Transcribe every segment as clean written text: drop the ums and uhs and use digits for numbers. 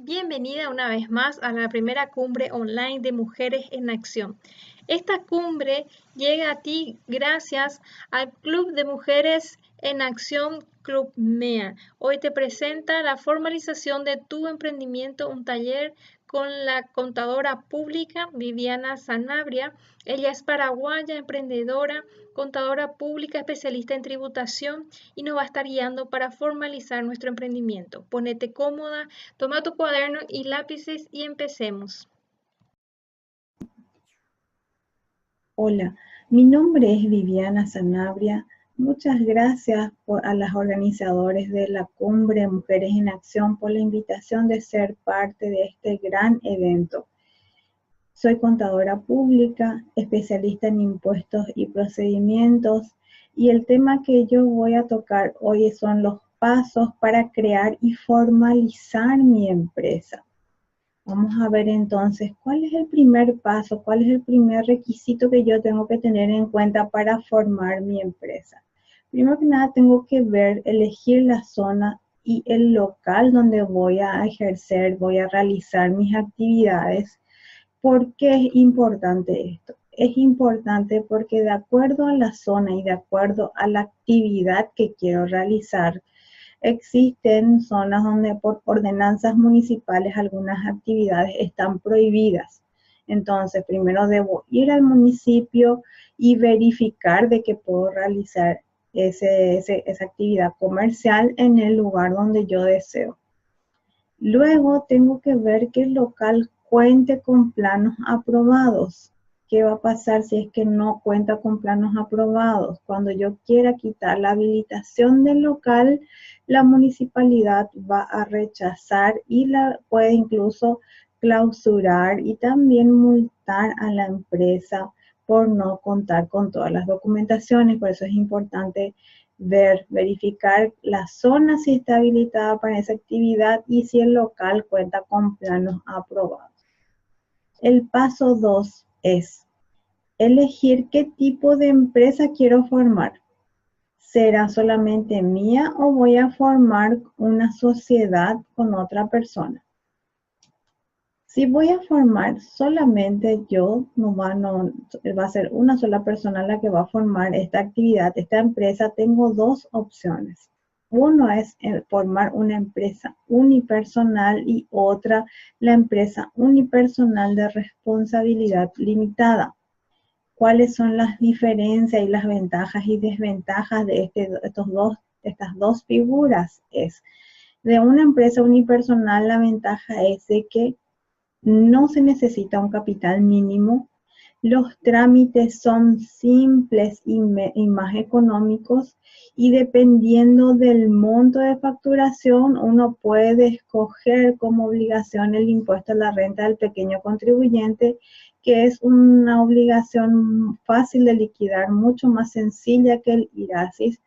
Bienvenida una vez más a la primera cumbre online de Mujeres en Acción. Esta cumbre llega a ti gracias al Club de Mujeres en Acción Club MEA. Hoy te presenta la formalización de tu emprendimiento, un taller con la contadora pública Viviana Sanabria. Ella es paraguaya, emprendedora, contadora pública, especialista en tributación y nos va a estar guiando para formalizar nuestro emprendimiento. Ponete cómoda, toma tu cuaderno y lápices y empecemos. Hola, mi nombre es Viviana Sanabria. Muchas gracias a las organizadores de la Cumbre Mujeres en Acción por la invitación de ser parte de este gran evento. Soy contadora pública, especialista en impuestos y procedimientos, y el tema que yo voy a tocar hoy son los pasos para crear y formalizar mi empresa. Vamos a ver entonces cuál es el primer paso, cuál es el primer requisito que yo tengo que tener en cuenta para formar mi empresa. Primero que nada tengo que elegir la zona y el local donde voy a ejercer, voy a realizar mis actividades. ¿Por qué es importante esto? Es importante porque de acuerdo a la zona y de acuerdo a la actividad que quiero realizar, existen zonas donde por ordenanzas municipales algunas actividades están prohibidas. Entonces, primero debo ir al municipio y verificar de que puedo realizar esa actividad comercial en el lugar donde yo deseo. Luego tengo que ver que el local cuente con planos aprobados. ¿Qué va a pasar si es que no cuenta con planos aprobados? Cuando yo quiera quitar la habilitación del local, la municipalidad va a rechazar y la puede incluso clausurar y también multar a la empresa por no contar con todas las documentaciones. Por eso es importante verificar la zona si está habilitada para esa actividad y si el local cuenta con planos aprobados. El paso 2 es elegir qué tipo de empresa quiero formar. ¿Será solamente mía o voy a formar una sociedad con otra persona? Si voy a formar solamente yo, va a ser una sola persona la que va a formar esta actividad, esta empresa, tengo dos opciones. Uno es formar una empresa unipersonal y otra la empresa unipersonal de responsabilidad limitada. ¿Cuáles son las diferencias y las ventajas y desventajas de estas dos figuras? De una empresa unipersonal, la ventaja es de que no se necesita un capital mínimo, los trámites son simples y más económicos y dependiendo del monto de facturación uno puede escoger como obligación el impuesto a la renta del pequeño contribuyente, que es una obligación fácil de liquidar, mucho más sencilla que el IRASIS,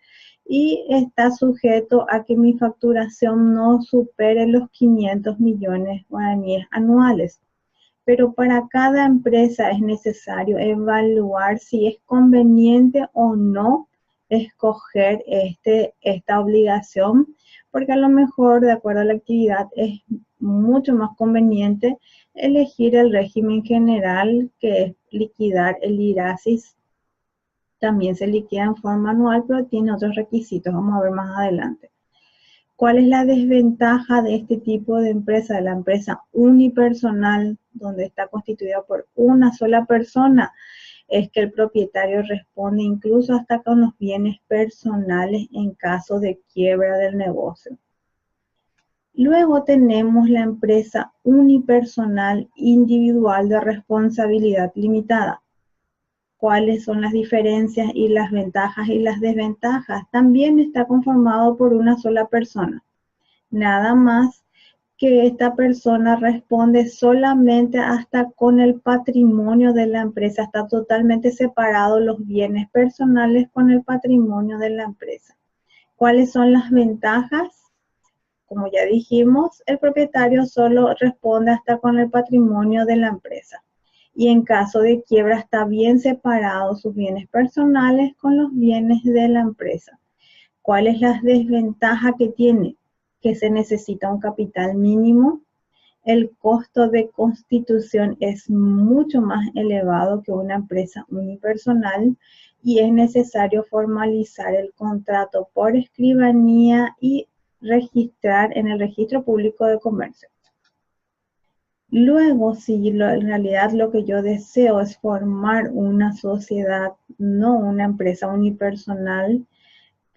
y está sujeto a que mi facturación no supere los 500 millones guaraníes anuales. Pero para cada empresa es necesario evaluar si es conveniente o no escoger esta obligación, porque a lo mejor, de acuerdo a la actividad, es mucho más conveniente elegir el régimen general, que es liquidar el IRASIS. También se liquida en forma anual, pero tiene otros requisitos. Vamos a ver más adelante. ¿Cuál es la desventaja de este tipo de empresa, de la empresa unipersonal, donde está constituida por una sola persona? Es que el propietario responde incluso hasta con los bienes personales en caso de quiebra del negocio. Luego tenemos la empresa unipersonal individual de responsabilidad limitada. ¿Cuáles son las diferencias y las ventajas y las desventajas? También está conformado por una sola persona. Nada más que esta persona responde solamente hasta con el patrimonio de la empresa. Está totalmente separado los bienes personales con el patrimonio de la empresa. ¿Cuáles son las ventajas? Como ya dijimos, el propietario solo responde hasta con el patrimonio de la empresa. Y en caso de quiebra está bien separado sus bienes personales con los bienes de la empresa. ¿Cuál es la desventaja que tiene? Que se necesita un capital mínimo, el costo de constitución es mucho más elevado que una empresa unipersonal y es necesario formalizar el contrato por escribanía y registrar en el Registro Público de Comercio. Luego, si en realidad lo que yo deseo es formar una sociedad, no una empresa unipersonal,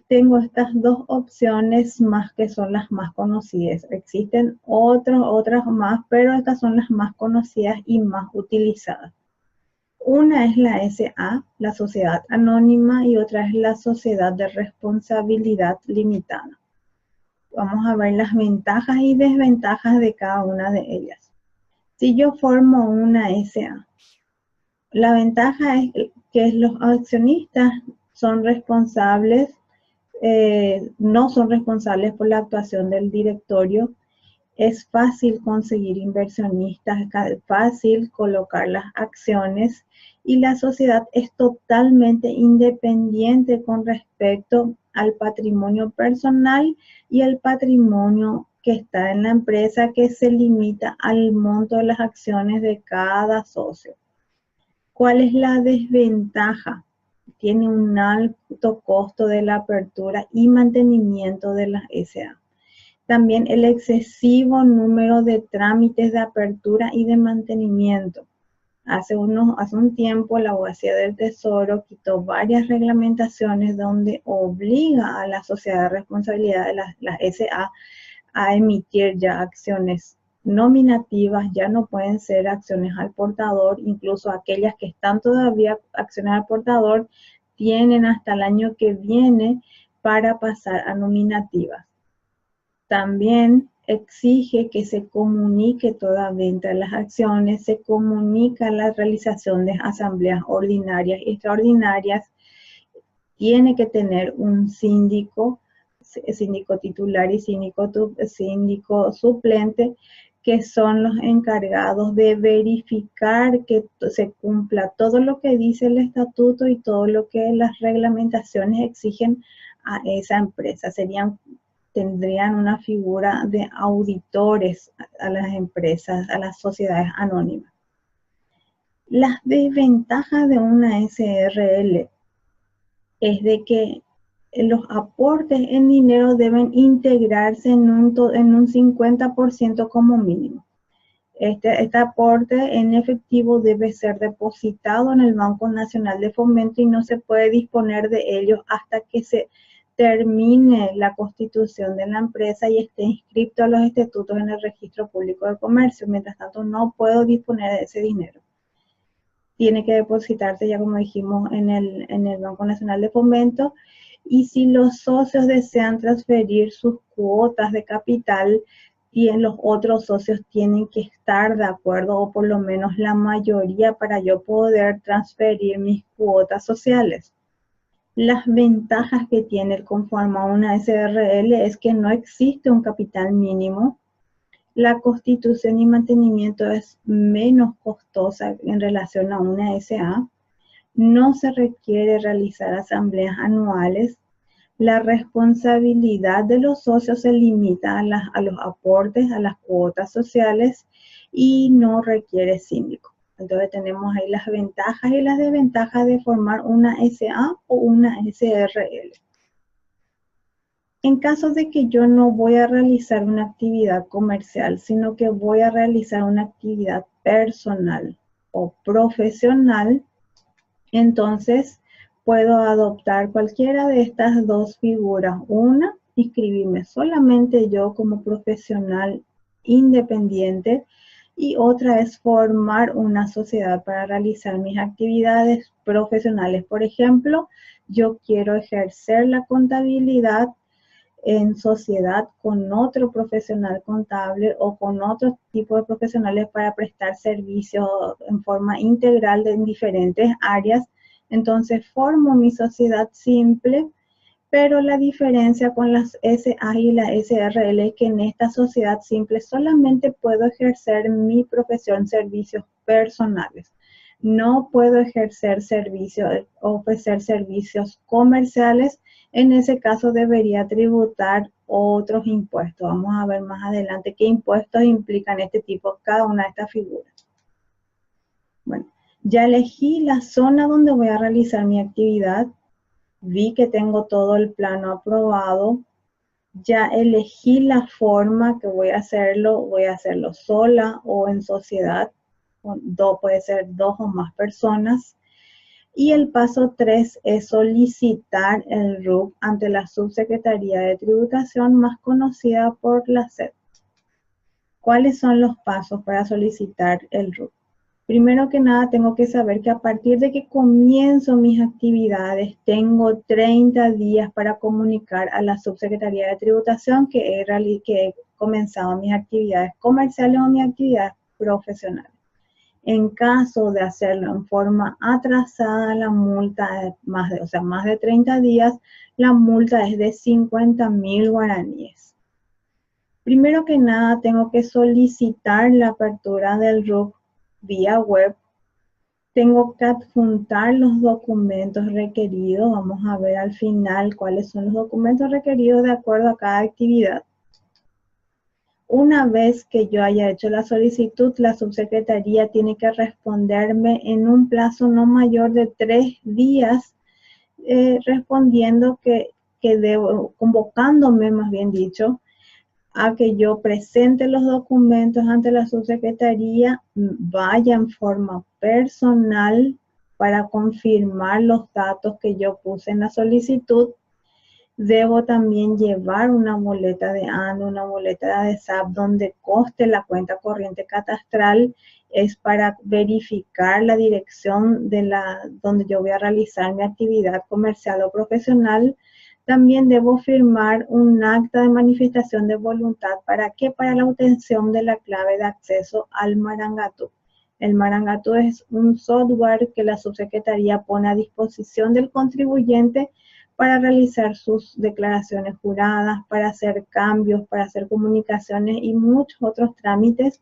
tengo estas dos opciones más que son las más conocidas. Existen otras más, pero estas son las más conocidas y más utilizadas. Una es la SA, la Sociedad Anónima, y otra es la Sociedad de Responsabilidad Limitada. Vamos a ver las ventajas y desventajas de cada una de ellas. Si yo formo una SA, la ventaja es que los accionistas son responsables, no son responsables por la actuación del directorio. Es fácil conseguir inversionistas, fácil colocar las acciones y la sociedad es totalmente independiente con respecto al patrimonio personal y el patrimonio que está en la empresa, que se limita al monto de las acciones de cada socio. ¿Cuál es la desventaja? Tiene un alto costo de la apertura y mantenimiento de las SA. También el excesivo número de trámites de apertura y de mantenimiento. Hace un tiempo la Abogacía del Tesoro quitó varias reglamentaciones donde obliga a la sociedad de responsabilidad de las SA a emitir ya acciones nominativas, ya no pueden ser acciones al portador, incluso aquellas que están todavía acciones al portador tienen hasta el año que viene para pasar a nominativas. También exige que se comunique toda venta de las acciones, se comunica la realización de asambleas ordinarias y extraordinarias, tiene que tener un síndico titular y síndico suplente, que son los encargados de verificar que se cumpla todo lo que dice el estatuto y todo lo que las reglamentaciones exigen a esa empresa. Tendrían una figura de auditores a las empresas, a las sociedades anónimas. Las desventajas de una SRL es de que los aportes en dinero deben integrarse en un 50% como mínimo. Este aporte en efectivo debe ser depositado en el Banco Nacional de Fomento y no se puede disponer de ellos hasta que se termine la constitución de la empresa y esté inscrito a los estatutos en el Registro Público de Comercio. Mientras tanto, no puedo disponer de ese dinero. Tiene que depositarse, ya como dijimos, en el Banco Nacional de Fomento. Y si los socios desean transferir sus cuotas de capital, los otros socios tienen que estar de acuerdo, o por lo menos la mayoría, para yo poder transferir mis cuotas sociales. Las ventajas que tiene el conformar una SRL es que no existe un capital mínimo. La constitución y mantenimiento es menos costosa en relación a una SA. No se requiere realizar asambleas anuales. La responsabilidad de los socios se limita a los aportes, a las cuotas sociales y no requiere síndico. Entonces tenemos ahí las ventajas y las desventajas de formar una SA o una SRL. En caso de que yo no voy a realizar una actividad comercial, sino que voy a realizar una actividad personal o profesional, entonces puedo adoptar cualquiera de estas dos figuras. Una, inscribirme solamente yo como profesional independiente, y otra es formar una sociedad para realizar mis actividades profesionales. Por ejemplo, yo quiero ejercer la contabilidad en sociedad con otro profesional contable o con otro tipo de profesionales para prestar servicios en forma integral en diferentes áreas. Entonces formo mi sociedad simple, pero la diferencia con las SA y la SRL es que en esta sociedad simple solamente puedo ejercer mi profesión, servicios personales. no puedo ejercer servicios, ofrecer servicios comerciales. En ese caso debería tributar otros impuestos. Vamos a ver más adelante qué impuestos implican este tipo, cada una de estas figuras. Bueno, ya elegí la zona donde voy a realizar mi actividad. Vi que tengo todo el plano aprobado. Ya elegí la forma que voy a hacerlo sola o en sociedad. Puede ser 2 o más personas. Y el paso 3 es solicitar el RUC ante la Subsecretaría de Tributación, más conocida por la SED. ¿Cuáles son los pasos para solicitar el RUC? Primero que nada, tengo que saber que a partir de que comienzo mis actividades, tengo 30 días para comunicar a la Subsecretaría de Tributación que he comenzado mis actividades comerciales o mis actividades profesionales. En caso de hacerlo en forma atrasada, la multa es más de 30 días, la multa es de 50.000 guaraníes. Primero que nada, tengo que solicitar la apertura del RUC vía web. Tengo que adjuntar los documentos requeridos. Vamos a ver al final cuáles son los documentos requeridos de acuerdo a cada actividad. Una vez que yo haya hecho la solicitud, la subsecretaría tiene que responderme en un plazo no mayor de 3 días, respondiendo convocándome, más bien dicho, a que yo presente los documentos ante la subsecretaría, vaya en forma personal para confirmar los datos que yo puse en la solicitud. Debo también llevar una boleta de ANDE, una boleta de SAP donde conste la cuenta corriente catastral. Es para verificar la dirección donde yo voy a realizar mi actividad comercial o profesional. También debo firmar un acta de manifestación de voluntad. ¿Para qué? Para la obtención de la clave de acceso al Marangatú. El Marangatú es un software que la subsecretaría pone a disposición del contribuyente para realizar sus declaraciones juradas, para hacer cambios, para hacer comunicaciones y muchos otros trámites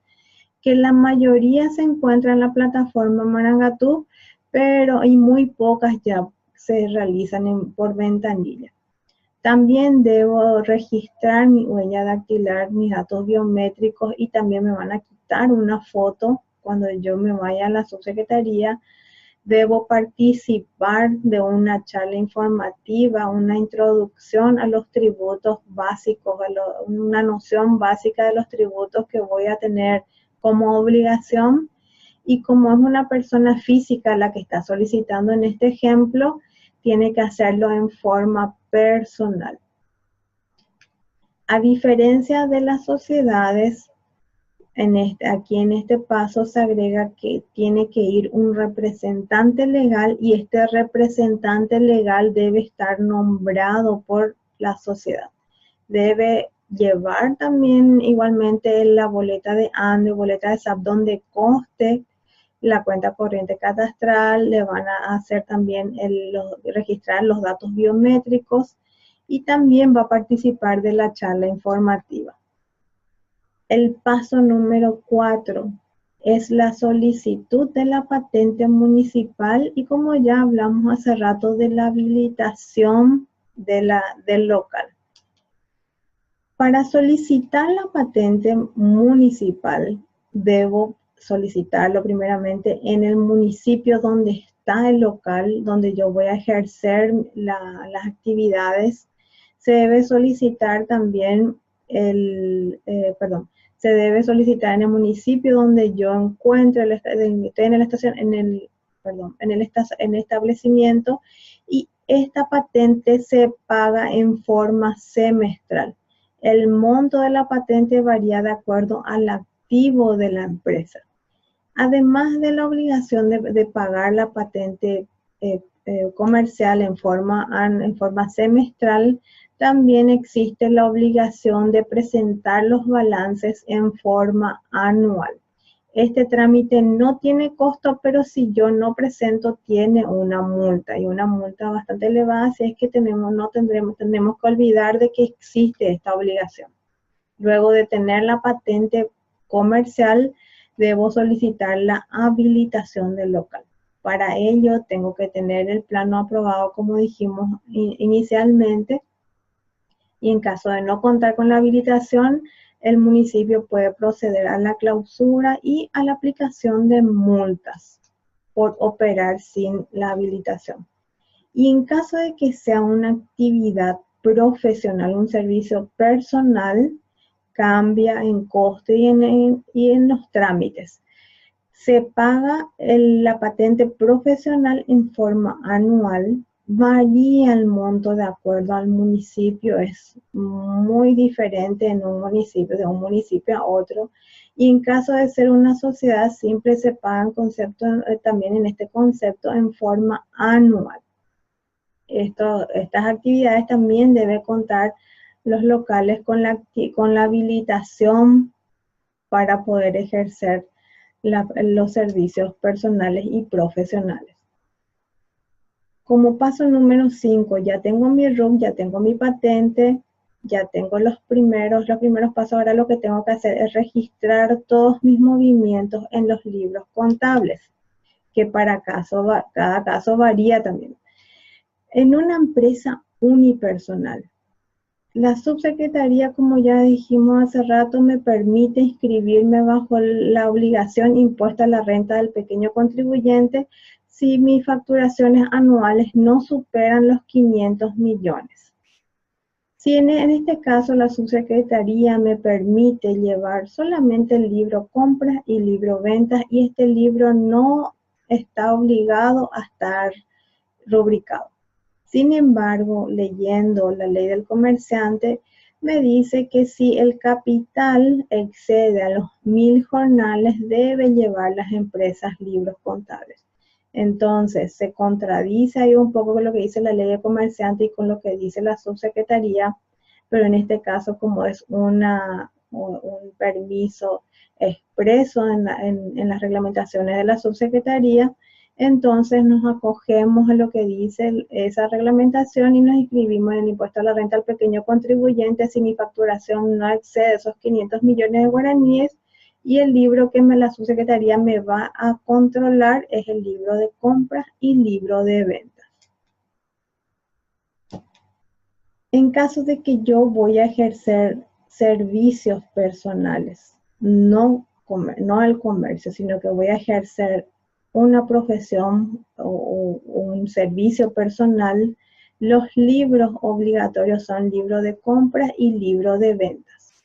que la mayoría se encuentran en la plataforma Marangatú, pero muy pocas ya se realizan por ventanilla. También debo registrar mi huella dactilar, mis datos biométricos y también me van a quitar una foto cuando yo me vaya a la subsecretaría. Debo participar de una charla informativa, una introducción a los tributos básicos, una noción básica de los tributos que voy a tener como obligación. Y como es una persona física la que está solicitando en este ejemplo, tiene que hacerlo en forma personal. A diferencia de las sociedades, aquí en este paso se agrega que tiene que ir un representante legal y este representante legal debe estar nombrado por la sociedad. Debe llevar también igualmente la boleta de ANDE, boleta de SAP, donde conste la cuenta corriente catastral. Le van a hacer también registrar los datos biométricos y también va a participar de la charla informativa. El paso número 4 es la solicitud de la patente municipal y como ya hablamos hace rato de la habilitación del local. Para solicitar la patente municipal, debo solicitarlo primeramente en el municipio donde está el local, donde yo voy a ejercer las actividades. Se debe solicitar también se debe solicitar en el municipio donde yo encuentro, estoy en la estación, en el establecimiento, y esta patente se paga en forma semestral. El monto de la patente varía de acuerdo al activo de la empresa. Además de la obligación de pagar la patente comercial en forma semestral, también existe la obligación de presentar los balances en forma anual. Este trámite no tiene costo, pero si yo no presento, tiene una multa, y una multa bastante elevada, si es que tenemos que olvidar de que existe esta obligación. Luego de tener la patente comercial, debo solicitar la habilitación del local. Para ello tengo que tener el plano aprobado, como dijimos inicialmente, y en caso de no contar con la habilitación, el municipio puede proceder a la clausura y a la aplicación de multas por operar sin la habilitación. Y en caso de que sea una actividad profesional, un servicio personal, cambia en coste y en los trámites. Se paga la patente profesional en forma anual, varía el monto de acuerdo al municipio, es muy diferente en un municipio, de un municipio a otro. Y en caso de ser una sociedad, siempre se pagan también en este concepto en forma anual. Estas actividades también debe contar los locales con la habilitación para poder ejercer los servicios personales y profesionales. Como paso número 5, ya tengo mi RUC, ya tengo mi patente, ya tengo los primeros pasos. Ahora lo que tengo que hacer es registrar todos mis movimientos en los libros contables, que para cada caso varía también. En una empresa unipersonal, la subsecretaría, como ya dijimos hace rato, me permite inscribirme bajo la obligación impuesta a la renta del pequeño contribuyente si mis facturaciones anuales no superan los 500 millones. Si en este caso la subsecretaría me permite llevar solamente el libro compras y libro ventas, y este libro no está obligado a estar rubricado. Sin embargo, leyendo la ley del comerciante, me dice que si el capital excede a los 1000 jornales, deben llevar las empresas libros contables. Entonces, se contradice ahí un poco con lo que dice la ley del comerciante y con lo que dice la subsecretaría, pero en este caso, como es un permiso expreso en las reglamentaciones de la subsecretaría, entonces nos acogemos a lo que dice esa reglamentación y nos inscribimos en el impuesto a la renta al pequeño contribuyente si mi facturación no excede esos 500 millones de guaraníes, y el libro que la subsecretaría me va a controlar es el libro de compras y libro de ventas. En caso de que yo voy a ejercer servicios personales, no el comercio, sino que voy a ejercer una profesión o un servicio personal, los libros obligatorios son libro de compras y libro de ventas.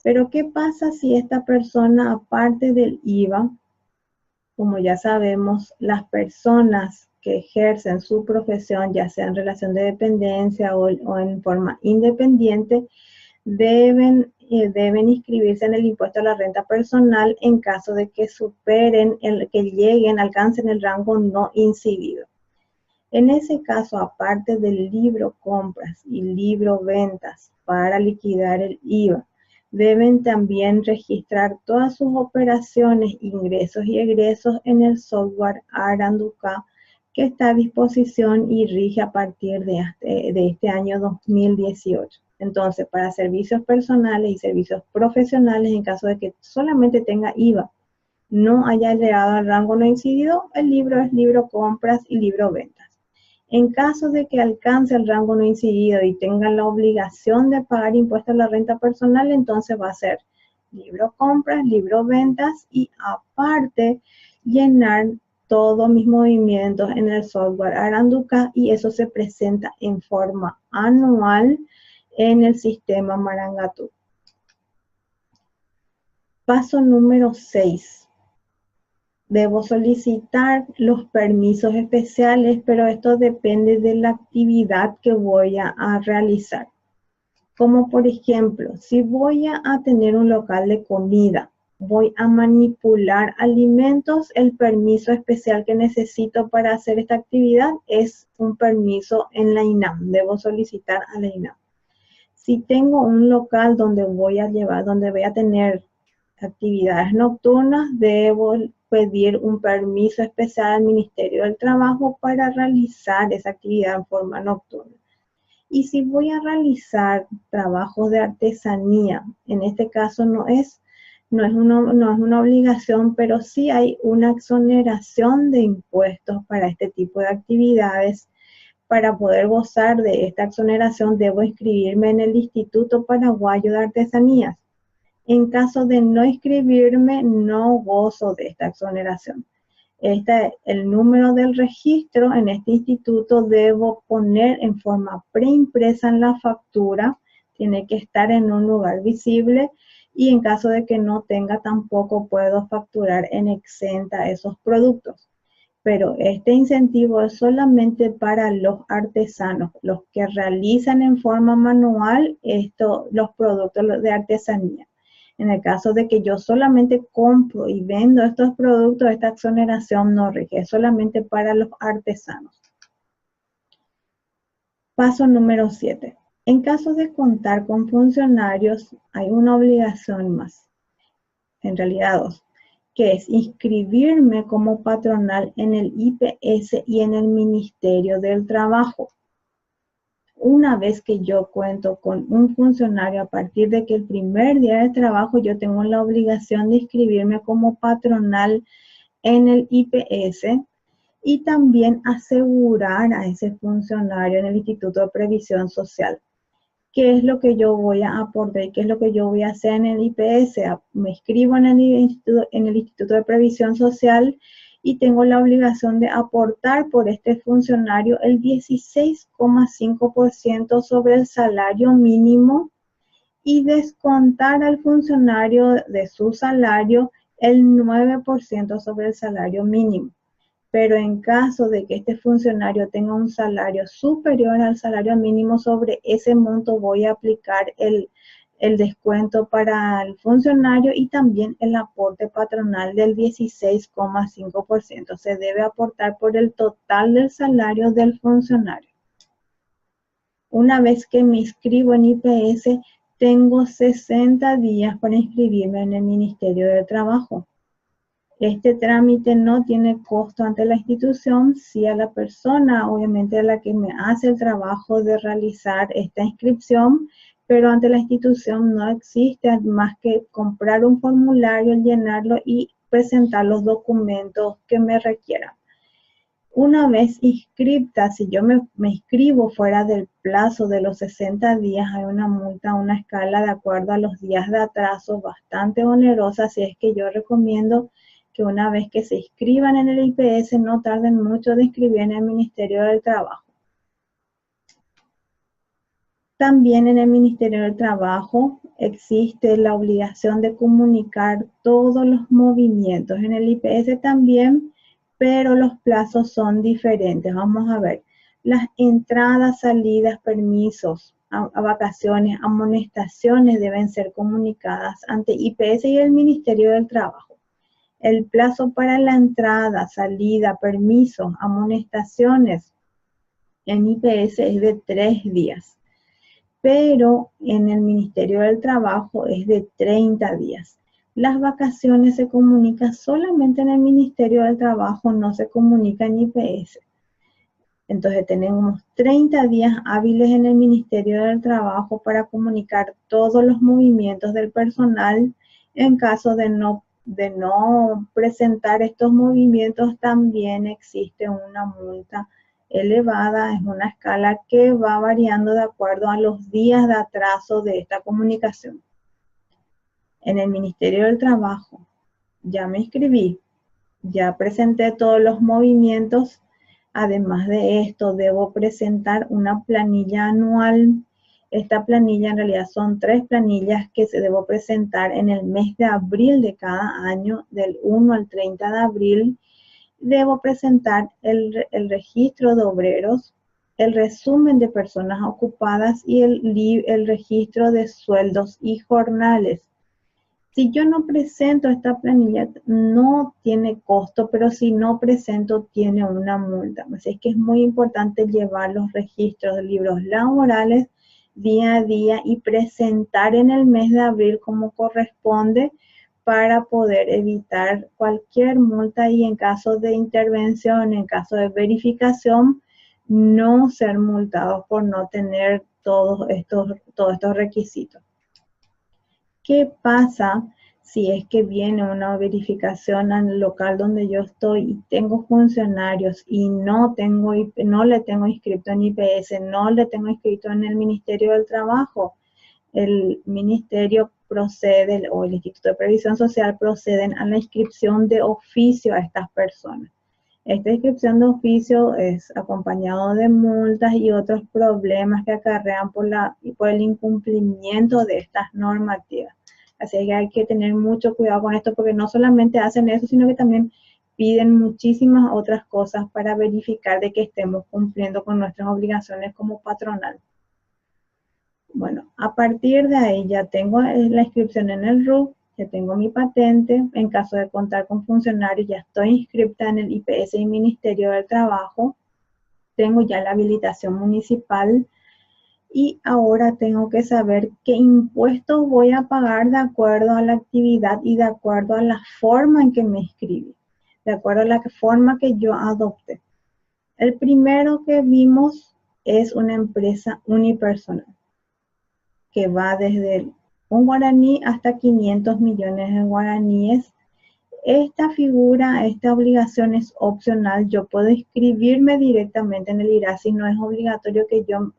Pero ¿qué pasa si esta persona, aparte del IVA, como ya sabemos, las personas que ejercen su profesión, ya sea en relación de dependencia o en forma independiente, deben inscribirse en el impuesto a la renta personal en caso de que alcancen el rango no incidido. En ese caso, aparte del libro compras y libro ventas para liquidar el IVA, deben también registrar todas sus operaciones, ingresos y egresos en el software Aranduca, que está a disposición y rige a partir de este año 2018. Entonces, para servicios personales y servicios profesionales, en caso de que solamente tenga IVA, no haya llegado al rango no incidido, el libro es libro compras y libro ventas. En caso de que alcance el rango no incidido y tenga la obligación de pagar impuesto a la renta personal, entonces va a ser libro compras, libro ventas, y aparte llenar todos mis movimientos en el software Aranduca, y eso se presenta en forma anual en el sistema Marangatu. Paso número 6. Debo solicitar los permisos especiales, pero esto depende de la actividad que voy a realizar. Como por ejemplo, si voy a tener un local de comida, voy a manipular alimentos, el permiso especial que necesito para hacer esta actividad es un permiso en la INAM. Debo solicitar a la INAM. Si tengo un local donde voy a tener actividades nocturnas, debo pedir un permiso especial al Ministerio del Trabajo para realizar esa actividad en forma nocturna. Y si voy a realizar trabajos de artesanía, en este caso no es no es una obligación, pero sí hay una exoneración de impuestos para este tipo de actividades. Para poder gozar de esta exoneración, debo inscribirme en el Instituto Paraguayo de Artesanías. En caso de no inscribirme, no gozo de esta exoneración. El número del registro en este instituto debo poner en forma preimpresa en la factura, tiene que estar en un lugar visible y en caso de que no tenga tampoco puedo facturar en exenta esos productos. Pero este incentivo es solamente para los artesanos, los que realizan en forma manual los productos de artesanía. En el caso de que yo solamente compro y vendo estos productos, esta exoneración no rige, es solamente para los artesanos. Paso número 7. En caso de contar con funcionarios, hay una obligación más, en realidad dos, que es inscribirme como patronal en el IPS y en el Ministerio del Trabajo. Una vez que yo cuento con un funcionario, a partir de que el primer día de trabajo yo tengo la obligación de inscribirme como patronal en el IPS y también asegurar a ese funcionario en el Instituto de Previsión Social. ¿Qué es lo que yo voy a aportar? ¿Qué es lo que yo voy a hacer en el IPS? Me inscribo en el Instituto de Previsión Social y tengo la obligación de aportar por este funcionario el 16,5% sobre el salario mínimo y descontar al funcionario de su salario el 9% sobre el salario mínimo. Pero en caso de que este funcionario tenga un salario superior al salario mínimo, sobre ese monto voy a aplicar el descuento para el funcionario y también el aporte patronal del 16,5%. Se debe aportar por el total del salario del funcionario. Una vez que me inscribo en IPS, tengo 60 días para inscribirme en el Ministerio de Trabajo. Este trámite no tiene costo ante la institución, sí a la persona, obviamente, a la que me hace el trabajo de realizar esta inscripción, pero ante la institución no existe más que comprar un formulario, llenarlo y presentar los documentos que me requieran. Una vez inscripta, si yo me inscribo fuera del plazo de los 60 días, hay una multa, una escala de acuerdo a los días de atraso bastante onerosa, así es que yo recomiendo que una vez que se inscriban en el IPS no tarden mucho de inscribir en el Ministerio del Trabajo. También en el Ministerio del Trabajo existe la obligación de comunicar todos los movimientos. En el IPS también, pero los plazos son diferentes. Vamos a ver, las entradas, salidas, permisos, a vacaciones, amonestaciones deben ser comunicadas ante IPS y el Ministerio del Trabajo. El plazo para la entrada, salida, permisos, amonestaciones en IPS es de 3 días, pero en el Ministerio del Trabajo es de 30 días. Las vacaciones se comunican solamente en el Ministerio del Trabajo, no se comunica en IPS. Entonces tenemos 30 días hábiles en el Ministerio del Trabajo para comunicar todos los movimientos del personal. En caso de no presentar estos movimientos, también existe una multa elevada, es una escala que va variando de acuerdo a los días de atraso de esta comunicación. En el Ministerio del Trabajo ya me inscribí, ya presenté todos los movimientos. Además de esto, debo presentar una planilla anual. Esta planilla en realidad son 3 planillas que se debo presentar en el mes de abril de cada año, del 1 al 30 de abril. Debo presentar el registro de obreros, el resumen de personas ocupadas y el registro de sueldos y jornales. Si yo no presento esta planilla, no tiene costo, pero si no presento, tiene una multa. Así es que es muy importante llevar los registros de libros laborales día a día y presentar en el mes de abril como corresponde para poder evitar cualquier multa y en caso de intervención, en caso de verificación, no ser multados por no tener todos estos requisitos. ¿Qué pasa Si es que viene una verificación al local donde yo estoy y tengo funcionarios y no le tengo inscrito en IPS, no le tengo inscrito en el Ministerio del Trabajo, el Ministerio procede, o el Instituto de Previsión Social proceden a la inscripción de oficio a estas personas. Esta inscripción de oficio es acompañado de multas y otros problemas que acarrean por el incumplimiento de estas normativas. Así que hay que tener mucho cuidado con esto porque no solamente hacen eso, sino que también piden muchísimas otras cosas para verificar de que estemos cumpliendo con nuestras obligaciones como patronal. Bueno, a partir de ahí ya tengo la inscripción en el RUC, ya tengo mi patente. En caso de contar con funcionarios, ya estoy inscripta en el IPS y Ministerio del Trabajo. Tengo ya la habilitación municipal y ahora tengo que saber qué impuestos voy a pagar de acuerdo a la actividad y de acuerdo a la forma en que me inscribí, de acuerdo a la forma que yo adopté. El primero que vimos es una empresa unipersonal, que va desde un guaraní hasta 500 millones de guaraníes. Esta figura, esta obligación es opcional. Yo puedo inscribirme directamente en el IRASI, no es obligatorio que yo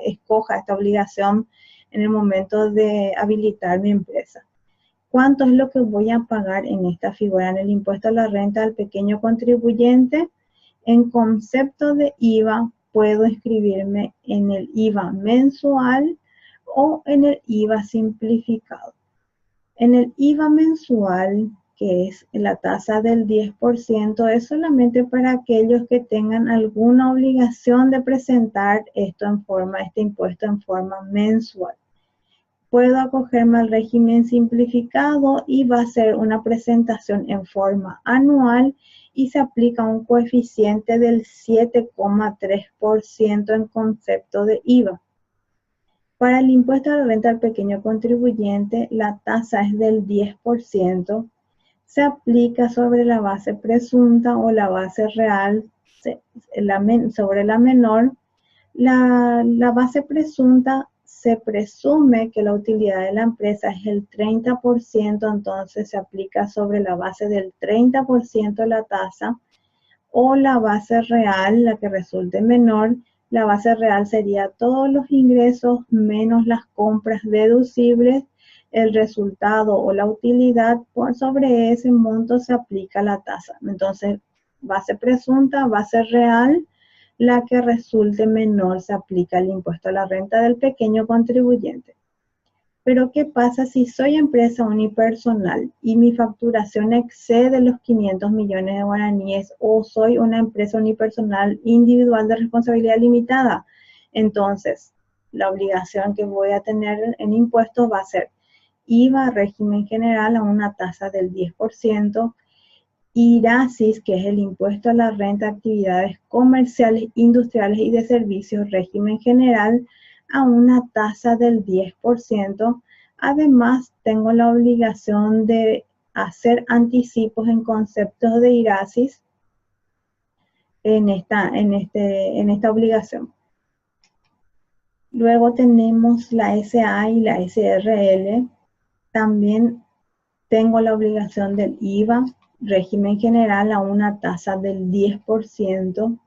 escoja esta obligación en el momento de habilitar mi empresa. ¿Cuánto es lo que voy a pagar en esta figura? En el impuesto a la renta del pequeño contribuyente, en concepto de IVA, puedo inscribirme en el IVA mensual o en el IVA simplificado. En el IVA mensual, que es la tasa del 10%, es solamente para aquellos que tengan alguna obligación de presentar este impuesto en forma mensual. Puedo acogerme al régimen simplificado y va a ser una presentación en forma anual y se aplica un coeficiente del 7,3% en concepto de IVA. Para el impuesto a la renta al pequeño contribuyente, la tasa es del 10%, se aplica sobre la base presunta o la base real sobre la menor. La base presunta se presume que la utilidad de la empresa es el 30%, entonces se aplica sobre la base del 30% la tasa, o la base real, la que resulte menor. La base real sería todos los ingresos menos las compras deducibles. El resultado o la utilidad sobre ese monto se aplica la tasa. Entonces, base presunta, base real, la que resulte menor se aplica el impuesto a la renta del pequeño contribuyente. Pero ¿qué pasa si soy empresa unipersonal y mi facturación excede los 500 millones de guaraníes o soy una empresa unipersonal individual de responsabilidad limitada? Entonces, la obligación que voy a tener en impuestos va a ser IVA régimen general a una tasa del 10%, IRASIS, que es el impuesto a la renta de actividades comerciales, industriales y de servicios régimen general, a una tasa del 10%. Además, tengo la obligación de hacer anticipos en conceptos de IRASIS en esta obligación. Luego tenemos la SA y la SRL. También tengo la obligación del IVA, régimen general a una tasa del 10%.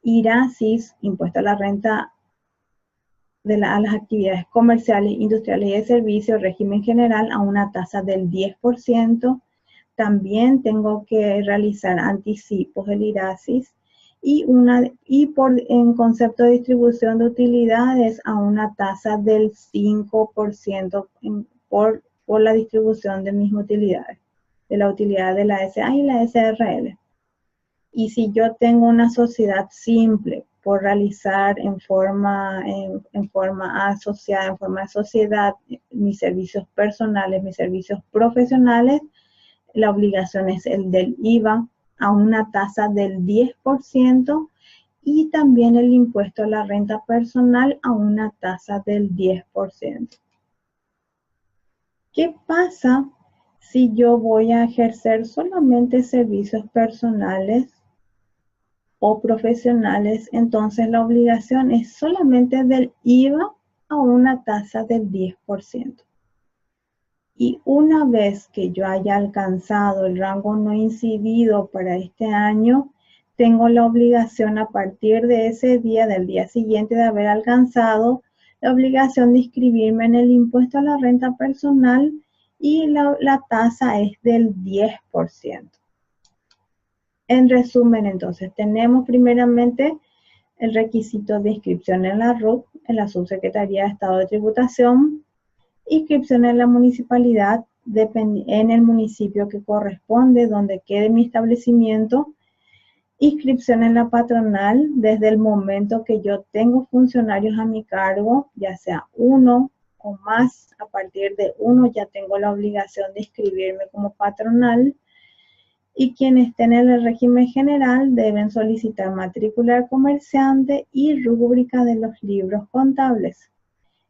IRASIS, impuesto a la renta a las actividades comerciales, industriales y de servicios, régimen general a una tasa del 10%. También tengo que realizar anticipos del IRASIS en concepto de distribución de utilidades a una tasa del 5% por la distribución de mis utilidades, de la utilidad de la SA y la SRL. Y si yo tengo una sociedad simple por realizar en forma asociada, en forma de sociedad, mis servicios personales, mis servicios profesionales, la obligación es el del IVA a una tasa del 10% y también el impuesto a la renta personal a una tasa del 10%. ¿Qué pasa si yo voy a ejercer solamente servicios personales o profesionales? Entonces la obligación es solamente del IVA a una tasa del 10%. Y una vez que yo haya alcanzado el rango no incidido para este año, tengo la obligación a partir de ese día, del día siguiente de haber alcanzado, la obligación de inscribirme en el impuesto a la renta personal y la tasa es del 10%. En resumen, entonces, tenemos primeramente el requisito de inscripción en la RUC, en la Subsecretaría de Estado de Tributación, inscripción en la municipalidad, en el municipio que corresponde, donde quede mi establecimiento, inscripción en la patronal desde el momento que yo tengo funcionarios a mi cargo, ya sea uno o más, a partir de uno ya tengo la obligación de inscribirme como patronal, y quienes estén en el régimen general deben solicitar matrícula del comerciante y rúbrica de los libros contables.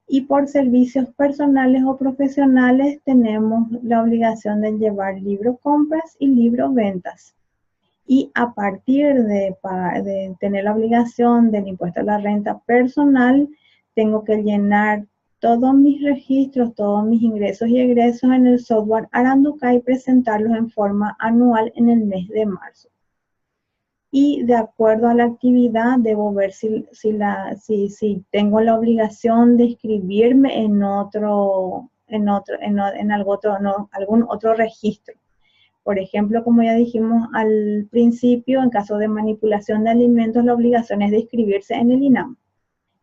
Y por servicios personales o profesionales tenemos la obligación de llevar libro compras y libro ventas. Y a partir de tener la obligación del impuesto a la renta personal, tengo que llenar todos mis registros, todos mis ingresos y egresos en el software Aranduca y presentarlos en forma anual en el mes de marzo. Y de acuerdo a la actividad, debo ver si tengo la obligación de inscribirme en algún otro registro. Por ejemplo, como ya dijimos al principio, en caso de manipulación de alimentos, la obligación es de inscribirse en el INAM.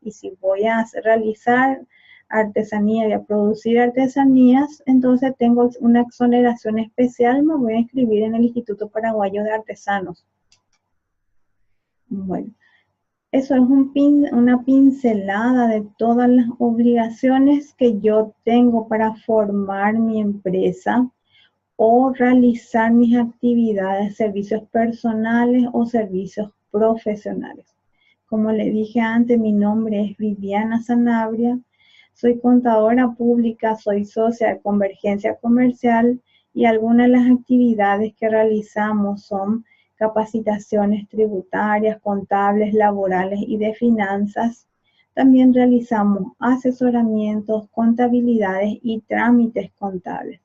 Y si voy a realizar artesanía, voy a producir artesanías, entonces tengo una exoneración especial, me voy a inscribir en el Instituto Paraguayo de Artesanos. Bueno, eso es una pincelada de todas las obligaciones que yo tengo para formar mi empresa o realizar mis actividades, servicios personales o servicios profesionales. Como le dije antes, mi nombre es Viviana Sanabria, soy contadora pública, soy socia de Convergencia Comercial y algunas de las actividades que realizamos son capacitaciones tributarias, contables, laborales y de finanzas. También realizamos asesoramientos, contabilidades y trámites contables.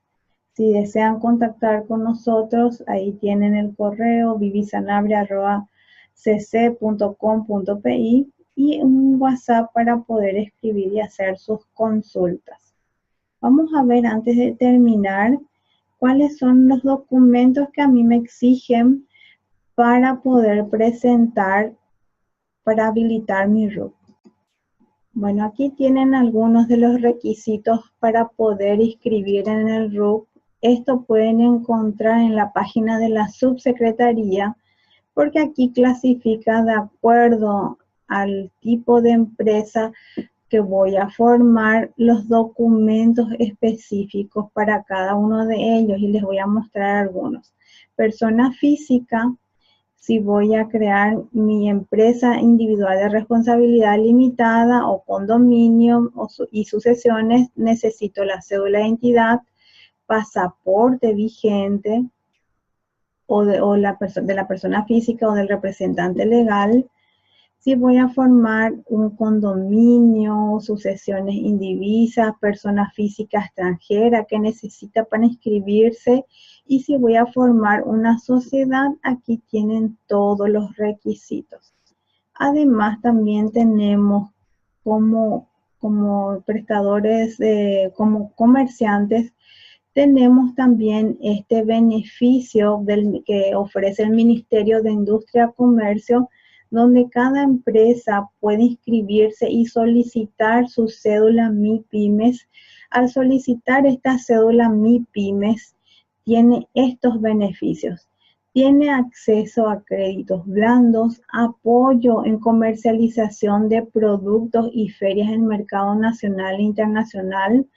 Si desean contactar con nosotros, ahí tienen el correo vivisanabria@cc.com.pi y un WhatsApp para poder escribir y hacer sus consultas. Vamos a ver antes de terminar cuáles son los documentos que a mí me exigen para poder presentar, para habilitar mi RUC. Bueno, aquí tienen algunos de los requisitos para poder inscribir en el RUC. Esto pueden encontrar en la página de la subsecretaría, porque aquí clasifica de acuerdo al tipo de empresa que voy a formar los documentos específicos para cada uno de ellos y les voy a mostrar algunos. Persona física, si voy a crear mi empresa individual de responsabilidad limitada o condominio y sucesiones, necesito la cédula de identidad, pasaporte vigente de la persona física o del representante legal. Si voy a formar un condominio, sucesiones indivisas, persona física extranjera que necesita para inscribirse, y si voy a formar una sociedad, aquí tienen todos los requisitos. Además, también tenemos como prestadores, como comerciantes, tenemos también este beneficio que ofrece el Ministerio de Industria y Comercio, donde cada empresa puede inscribirse y solicitar su cédula MIPYMES. Al solicitar esta cédula MIPYMES, tiene estos beneficios. Tiene acceso a créditos blandos, apoyo en comercialización de productos y ferias en el mercado nacional e internacional,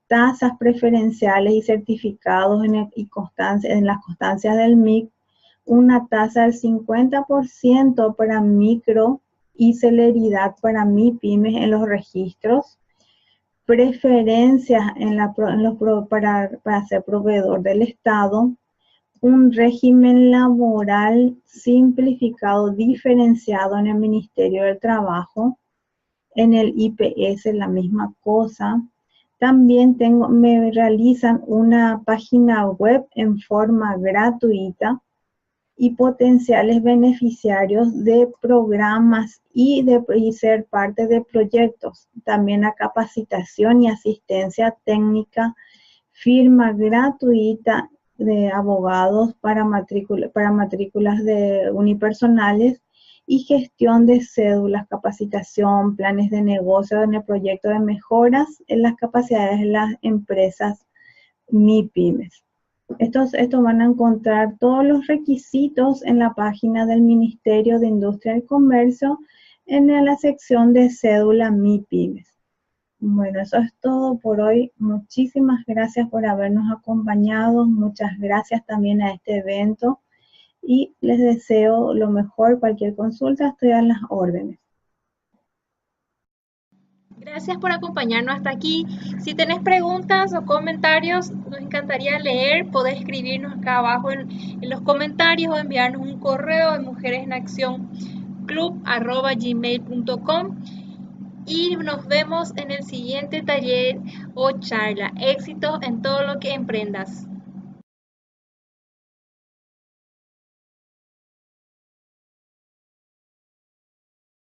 tasas preferenciales y certificados en las constancias del MIC, una tasa del 50% para micro y celeridad para MIPYMES en los registros, preferencias para ser proveedor del Estado, un régimen laboral simplificado, diferenciado en el Ministerio del Trabajo, en el IPS la misma cosa, También me realizan una página web en forma gratuita y potenciales beneficiarios de programas y ser parte de proyectos. También a capacitación y asistencia técnica, firma gratuita de abogados para matrículas de unipersonales y gestión de cédulas, capacitación, planes de negocio en el proyecto de mejoras en las capacidades de las empresas MIPYMES. Estos van a encontrar todos los requisitos en la página del Ministerio de Industria y Comercio en la sección de cédula MIPYMES. Bueno, eso es todo por hoy. Muchísimas gracias por habernos acompañado. Muchas gracias también a este evento y les deseo lo mejor. Cualquier consulta, estoy a las órdenes. Gracias por acompañarnos hasta aquí. Si tenés preguntas o comentarios, nos encantaría leer. Podés escribirnos acá abajo en los comentarios o enviarnos un correo en mujeresenaccionclub@gmail.com y nos vemos en el siguiente taller o charla. Éxitos en todo lo que emprendas.